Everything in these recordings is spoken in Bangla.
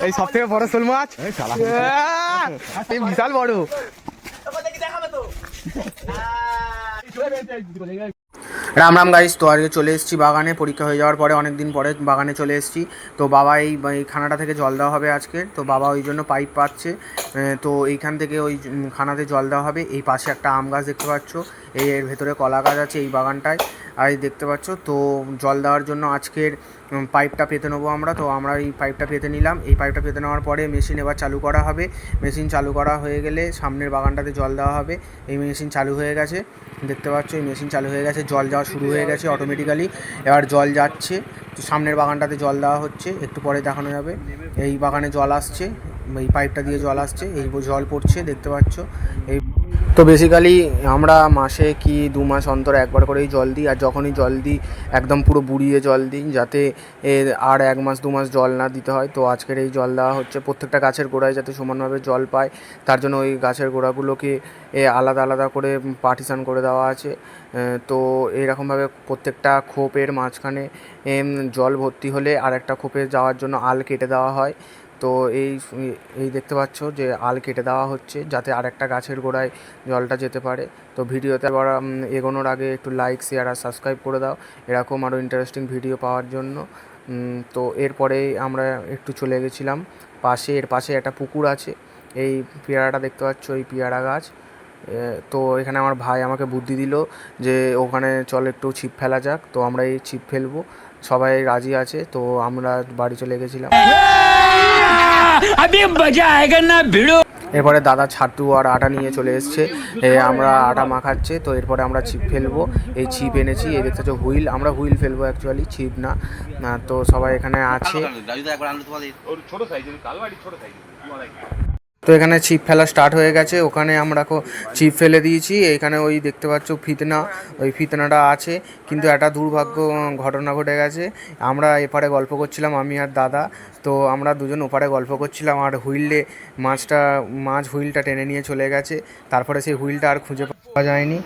এই সব থেকে বড় শোল মাছ, এই বিশাল বড়। রাম রাম গাইস, তো আজকে চলে এসেছি বাগানে। পরীক্ষা হয়ে যাওয়ার পরে অনেক দিন পরে বাগানে চলে এসেছি। তো বাবা এই খানাটা থেকে জল দেওয়া হবে আজকে। তো বাবা ওই জন্য পাইপ পাচ্ছে। তো এইখান থেকে ওই খানাতে জল দেওয়া হবে। এই পাশে একটা আম গাছ দেখতে পাচ্ছ, এর ভেতরে কলা গাছ আছে এই বাগানটায়। আর এই দেখতে পাচ্ছ, তো জল দেওয়ার জন্য আজকের পাইপটা পেতে নেবো আমরা। তো আমরা এই পাইপটা পেতে নিলাম। এই পাইপটা পেতে নেওয়ার পরে মেশিন এবার চালু করা হবে। মেশিন চালু করা হয়ে গেলে সামনের বাগানটাতে জল দেওয়া হবে। এই মেশিন চালু হয়ে গেছে, দেখতে পাচ্ছ এই মেশিন চালু হয়ে গেছে, জল যাওয়া শুরু হয়ে গেছে অটোমেটিক্যালি। এবার জল যাচ্ছে, তো সামনের বাগানটাতে জল দেওয়া হচ্ছে, একটু পরে দেখানো যাবে। এই বাগানে জল আসছে, এই পাইপটা দিয়ে জল আসছে, এই জল পড়ছে দেখতে পাচ্ছ। এই তো বেসিক্যালি আমরা মাসে কি 2 মাস অন্তর একবার করেই জল দিই। আর যখনই জল দিই একদম পুরো বুড়িয়ে জল দিই, যাতে আর 1 মাস 2 মাস জল না দিতে হয়। তো আজকের এই জল দেওয়া হচ্ছে প্রত্যেকটা গাছের গোড়ায়, যাতে সমানভাবে জল পায়। তার জন্য ওই গাছের গোড়াগুলোকে আলাদা আলাদা করে পার্টিশান করে দেওয়া আছে। তো এইরকমভাবে প্রত্যেকটা খোপের মাঝখানে জল ভর্তি হলে আর একটা খোপে যাওয়ার জন্য আল কেটে দেওয়া হয়। তো এই দেখতে পাচ্ছ যে আল কেটে দেওয়া হচ্ছে, যাতে আরেকটা গাছের গোড়ায় জলটা যেতে পারে। তো ভিডিওতে আবার এগোনোর আগে একটু লাইক, শেয়ার আর সাবস্ক্রাইব করে দাও এরকম আরও ইন্টারেস্টিং ভিডিও পাওয়ার জন্য। তো এরপরেই আমরা একটু চলে গেছিলাম এর পাশে একটা পুকুর আছে। এই পেয়ারাটা দেখতে পাচ্ছ, এই পেয়ারা গাছ। তো এখানে আমার ভাই আমাকে বুদ্ধি দিল যে ওখানে চল একটু ছিপ ফেলা যাক। তো আমরা এই ছিপ ফেলবো, সবাই রাজি আছে। তো আমরা বাড়ি চলে গেছিলাম। এরপরে দাদা ছাতু আর আটা নিয়ে চলে এসছে, আমরা আটা মাখাচ্ছে। তো এরপরে আমরা ছিপ ফেলবো। এই ছিপ এনেছি, এই দেখতে হচ্ছে হুইল, আমরা হুইল ফেলবো অ্যাকচুয়ালি, ছিপ না। তো সবাই এখানে আছে। তো এখানে ছিপ ফেলা স্টার্ট হয়ে গেছে, ওখানে আমরা ছিপ ফেলে দিয়েছি। এখানে ওই দেখতে পাচ্ছ ফিতনা, ওই ফিতনাটা আছে। কিন্তু একটা দুর্ভাগ্য ঘটনা ঘটে গেছে। আমরা এপারে গল্প করছিলাম আমি আর দাদা, তো আমরা দুজন ওপারে গল্প করছিলাম, আর মাছ হুইলটা টেনে নিয়ে চলে গেছে। তারপরে সেই হুইলটা আর খুঁজে পাওয়া যায়নি।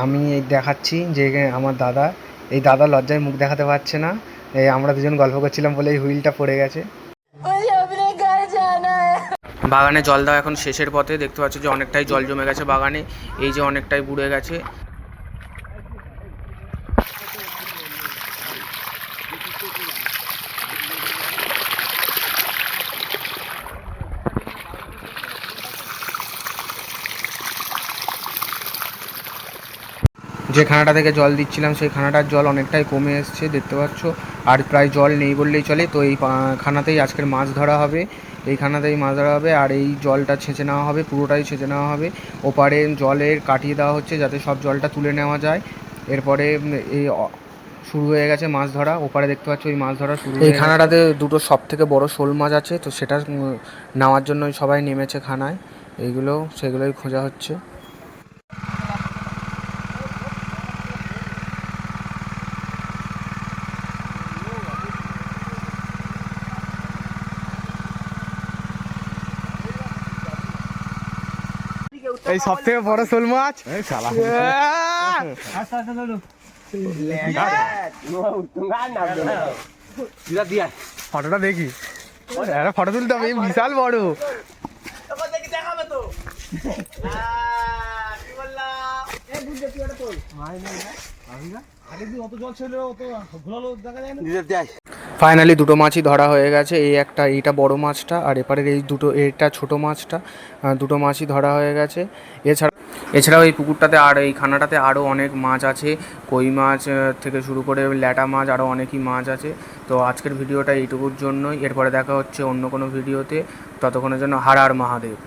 আমি দেখাচ্ছি যে আমার দাদা, এই দাদা লজ্জায় মুখ দেখাতে পারছে না। আমরা দুজন গল্প করছিলাম বলে এই হুইলটা পড়ে গেছে। বাগানে জল দেওয়া এখন শেষের পথে, দেখতে পাচ্ছ যে অনেকটাই জল জমে গেছে বাগানে, এই যে অনেকটাই বুড়ে গেছে। যে খানাটা থেকে জল দিচ্ছিলাম সেই খানাটার জল অনেকটাই কমে এসছে দেখতে পাচ্ছ, আর প্রায় জল নেই বললেই চলে। তো এই খানাতেই আজকের মাছ ধরা হবে, এই খানাতেই মাছ ধরা হবে। আর এই জলটা ছেঁচে নেওয়া হবে, পুরোটাই ছেঁচে নেওয়া হবে। ওপারে জলের কাটিয়ে দেওয়া হচ্ছে যাতে সব জলটা তুলে নেওয়া যায়। এরপরে এই শুরু হয়ে গেছে মাছ ধরা, ওপারে দেখতে পাচ্ছ ওই মাছ ধরা শুরু। এই খানাটাতে দুটো সব থেকে বড় শোল মাছ আছে, তো সেটা নেওয়ার জন্য সবাই নেমেছে খানায়। সেগুলোই খোঁজা হচ্ছে। এই সব থেকে বড় শোল মাছ, ফটোটা দেখি, ফটো তুলতে হবে, বিশাল বড়। ফাইনালি দুটো মাছই ধরা হয়ে গেছে। এইটা বড় মাছটা, আর এপারের এটা ছোট মাছটা, দুটো মাছই ধরা হয়ে গেছে। এছাড়াও এই পুকুরটাতে আর এই খানাটাতে আরও অনেক মাছ আছে, কই মাছ থেকে শুরু করে ল্যাটা মাছ, আরও অনেকই মাছ আছে। তো আজকের ভিডিওটা এইটুকুর জন্যই, এরপরে দেখা হচ্ছে অন্য কোনো ভিডিওতে। ততক্ষণের জন্য হর হর মহাদেব।